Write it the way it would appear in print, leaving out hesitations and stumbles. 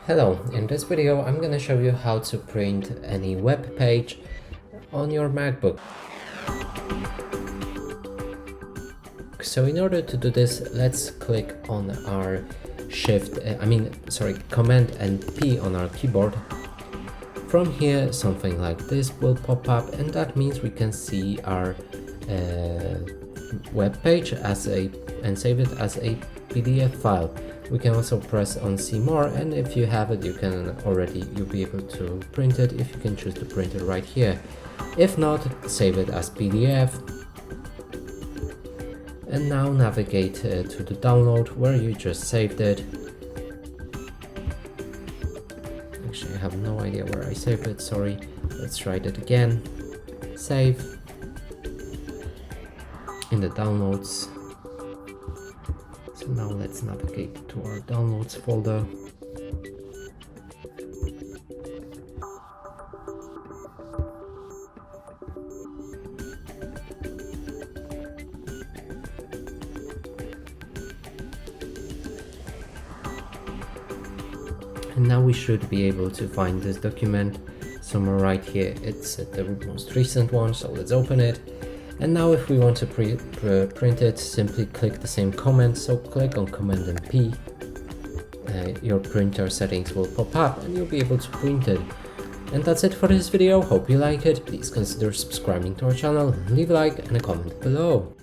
Hello, in this video I'm gonna show you how to print any web page on your MacBook. So in order to do this, let's click on our Command and P on our keyboard. From here, something like this will pop up, and that means we can see our web page and save it as a PDF file. We can also press on see more, and if you have it, you'll be able to print it if you can choose to print it right here. If not, save it as PDF. And now navigate to the download where you just saved it. Actually, I have no idea where I saved it, sorry. Let's try that again. Save. In the downloads. So now let's navigate to our downloads folder. And now we should be able to find this document somewhere right here. It's the most recent one, so let's open it. And now if we want to print it, simply click the same command. So click on Command and P. Your printer settings will pop up and you'll be able to print it. And that's it for this video. Hope you like it. Please consider subscribing to our channel, leave a like and a comment below.